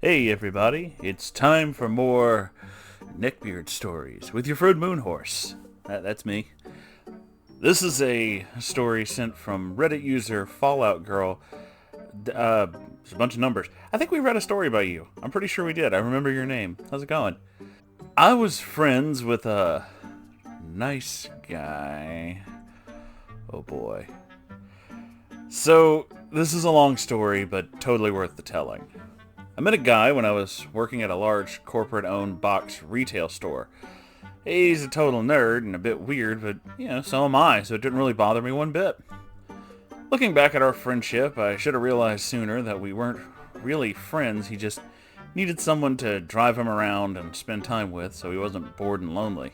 Hey everybody, it's time for more Neckbeard stories with your friend Moonhorse. That's me. This is a story sent from Reddit user Fallout Girl. There's a bunch of numbers. I think we read a story by you. I'm pretty sure we did. I remember your name. How's it going? I was friends with a nice guy. Oh boy. So, this is a long story, but totally worth the telling. I met a guy when I was working at a large corporate-owned box retail store. He's a total nerd and a bit weird, but, so am I, so it didn't really bother me one bit. Looking back at our friendship, I should have realized sooner that we weren't really friends. He just needed someone to drive him around and spend time with so he wasn't bored and lonely.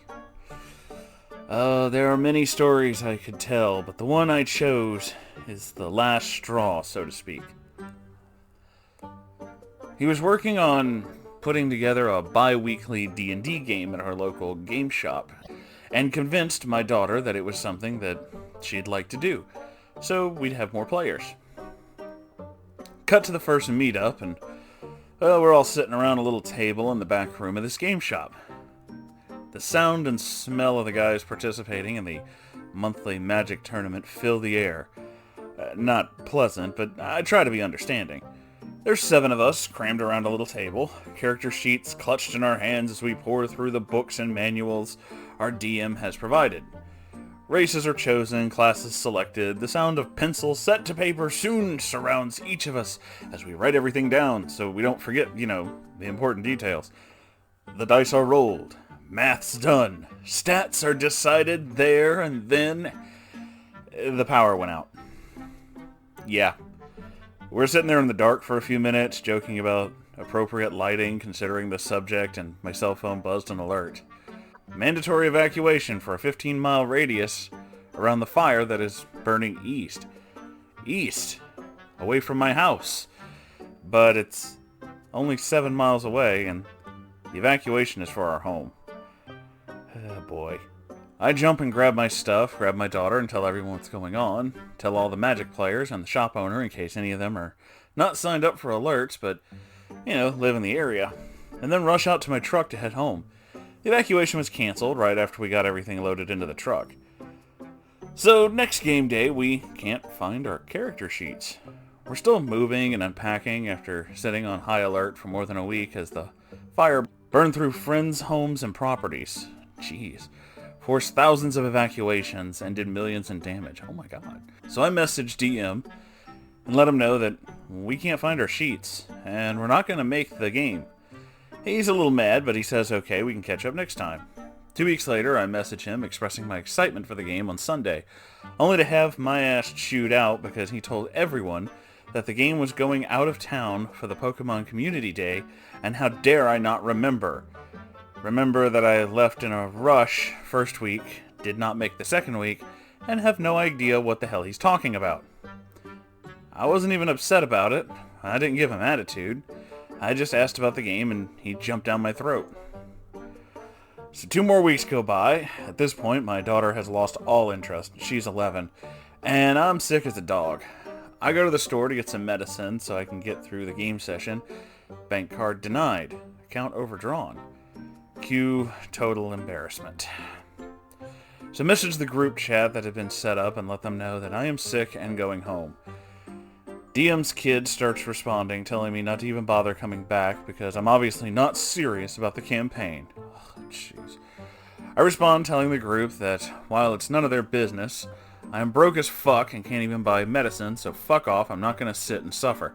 There are many stories I could tell, but the one I chose is the last straw, so to speak. He was working on putting together a bi-weekly D&D game at our local game shop, and convinced my daughter that it was something that she'd like to do, so we'd have more players. Cut to the first meetup, and we're all sitting around a little table in the back room of this game shop. The sound and smell of the guys participating in the monthly magic tournament fill the air. Not pleasant, but I try to be understanding. There's 7 of us crammed around a little table, character sheets clutched in our hands as we pour through the books and manuals our DM has provided. Races are chosen, classes selected, the sound of pencils set to paper soon surrounds each of us as we write everything down so we don't forget, the important details. The dice are rolled, math's done, stats are decided there and then. The power went out. Yeah. We're sitting there in the dark for a few minutes, joking about appropriate lighting considering the subject, and my cell phone buzzed an alert. Mandatory evacuation for a 15-mile radius around the fire that is burning east. East! Away from my house. But it's only 7 miles away, and the evacuation is for our home. Oh boy. I jump and grab my stuff, grab my daughter, and tell everyone what's going on. Tell all the magic players and the shop owner in case any of them are not signed up for alerts, but, live in the area. And then rush out to my truck to head home. The evacuation was canceled right after we got everything loaded into the truck. So, next game day, we can't find our character sheets. We're still moving and unpacking after sitting on high alert for more than a week as the fire burned through friends' homes and properties. Jeez. Forced thousands of evacuations and did millions in damage. Oh my god. So I messaged DM and let him know that we can't find our sheets and we're not going to make the game. He's a little mad, but he says okay, we can catch up next time. 2 weeks later, I message him expressing my excitement for the game on Sunday, only to have my ass chewed out because he told everyone that the game was going out of town for the Pokemon Community Day, and how dare I not remember. Remember that I left in a rush first week, did not make the second week, and have no idea what the hell he's talking about. I wasn't even upset about it. I didn't give him attitude. I just asked about the game and he jumped down my throat. So 2 more weeks go by. At this point, my daughter has lost all interest. She's 11. And I'm sick as a dog. I go to the store to get some medicine so I can get through the game session. Bank card denied. Account overdrawn. Cue total embarrassment. So message the group chat that had been set up and let them know that I am sick and going home. DM's kid starts responding, telling me not to even bother coming back because I'm obviously not serious about the campaign. Oh, jeez. I respond telling the group that while it's none of their business, I am broke as fuck and can't even buy medicine, so fuck off, I'm not gonna sit and suffer.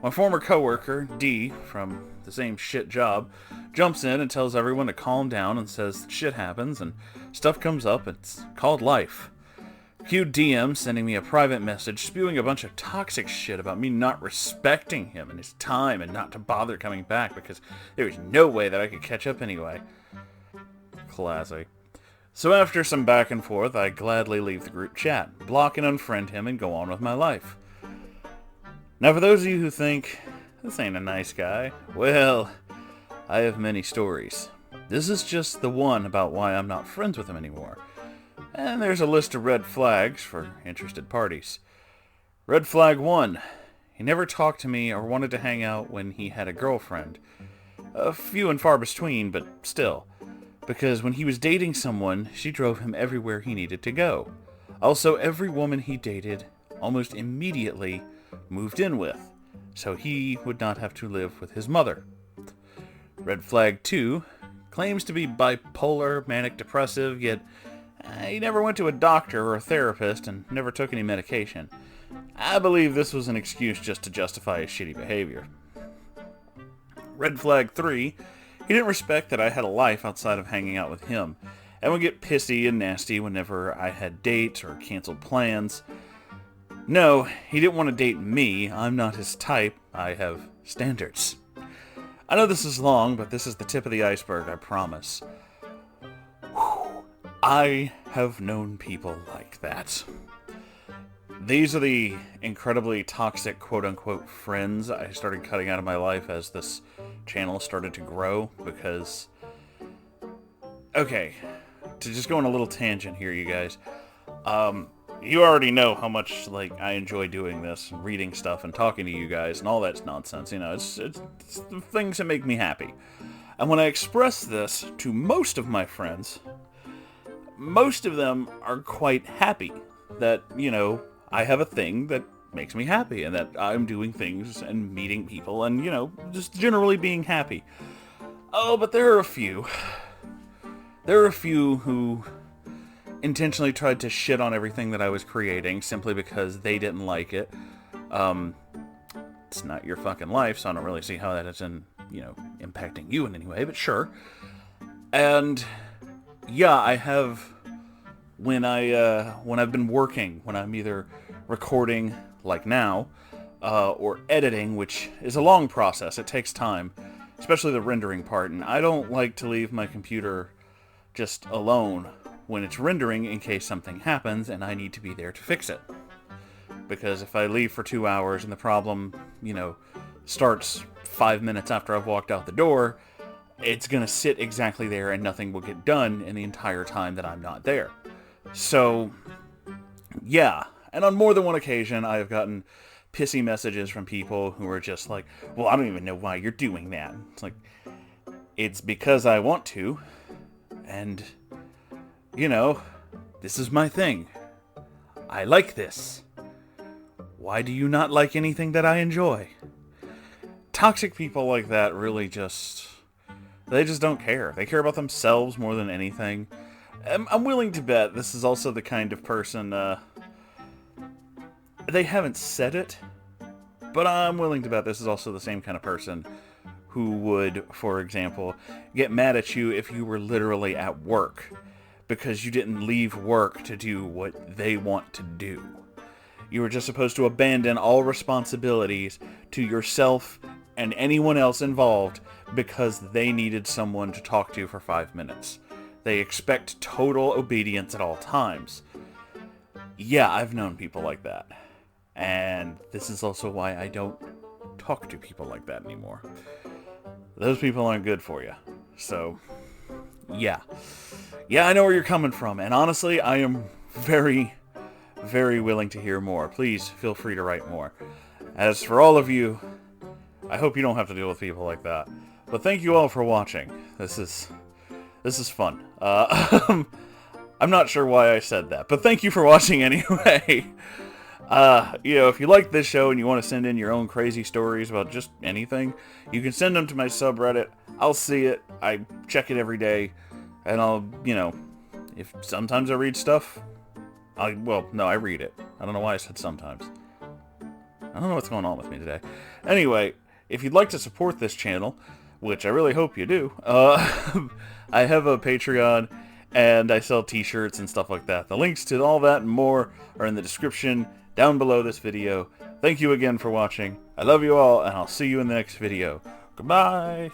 My former coworker, D, from the same shit job, jumps in and tells everyone to calm down and says shit happens and stuff comes up, it's called life. Cue DM sending me a private message spewing a bunch of toxic shit about me not respecting him and his time and not to bother coming back because there was no way that I could catch up anyway. Classic. So after some back and forth, I gladly leave the group chat, block and unfriend him, and go on with my life. Now for those of you who think, this ain't a nice guy, well, I have many stories. This is just the one about why I'm not friends with him anymore. And there's a list of red flags for interested parties. Red flag 1. He never talked to me or wanted to hang out when he had a girlfriend. Few and far between, but still. Because when he was dating someone, she drove him everywhere he needed to go. Also, every woman he dated almost immediately moved in with, so he would not have to live with his mother. Red flag 2, claims to be bipolar, manic depressive, yet he never went to a doctor or a therapist and never took any medication. I believe this was an excuse just to justify his shitty behavior. Red flag 3, he didn't respect that I had a life outside of hanging out with him, and would get pissy and nasty whenever I had dates or canceled plans. No, he didn't want to date me. I'm not his type. I have standards. I know this is long, but this is the tip of the iceberg, I promise. Whew. I have known people like that. These are the incredibly toxic quote-unquote friends I started cutting out of my life as this channel started to grow, because... Okay, to just go on a little tangent here, you guys. You already know how much, I enjoy doing this, and reading stuff, and talking to you guys, and all that nonsense. You know, it's the things that make me happy. And when I express this to most of my friends, most of them are quite happy that, I have a thing that makes me happy, and that I'm doing things and meeting people, and, just generally being happy. Oh, but there are a few. There are a few who intentionally tried to shit on everything that I was creating simply because they didn't like it. It's not your fucking life, so I don't really see how that is impacting you in any way, but sure. And yeah, I have, when I've been working, when I'm either recording like now, or editing, which is a long process, it takes time, especially the rendering part, and I don't like to leave my computer just alone when it's rendering in case something happens and I need to be there to fix it. Because if I leave for 2 hours and the problem, starts 5 minutes after I've walked out the door, it's gonna sit exactly there and nothing will get done in the entire time that I'm not there. So, yeah. And on more than one occasion, I have gotten pissy messages from people who are just like, well, I don't even know why you're doing that. It's like, it's because I want to, and, this is my thing. I like this. Why do you not like anything that I enjoy? Toxic people like that really they just don't care. They care about themselves more than anything. I'm willing to bet this is also the kind of person, they haven't said it, but I'm willing to bet this is also the same kind of person who would, for example, get mad at you if you were literally at work because you didn't leave work to do what they want to do. You were just supposed to abandon all responsibilities to yourself and anyone else involved because they needed someone to talk to for 5 minutes. They expect total obedience at all times. Yeah, I've known people like that. And this is also why I don't talk to people like that anymore. Those people aren't good for you. So, yeah. Yeah, I know where you're coming from. And honestly, I am very, very willing to hear more. Please feel free to write more. As for all of you, I hope you don't have to deal with people like that. But thank you all for watching. This is fun. I'm not sure why I said that, but thank you for watching anyway. If you like this show and you want to send in your own crazy stories about just anything, you can send them to my subreddit. I'll see it. I check it every day. And I'll, if sometimes I read stuff, I read it. I don't know why I said sometimes. I don't know what's going on with me today. Anyway, if you'd like to support this channel, which I really hope you do, I have a Patreon, and I sell t-shirts and stuff like that. The links to all that and more are in the description down below this video. Thank you again for watching. I love you all, and I'll see you in the next video. Goodbye!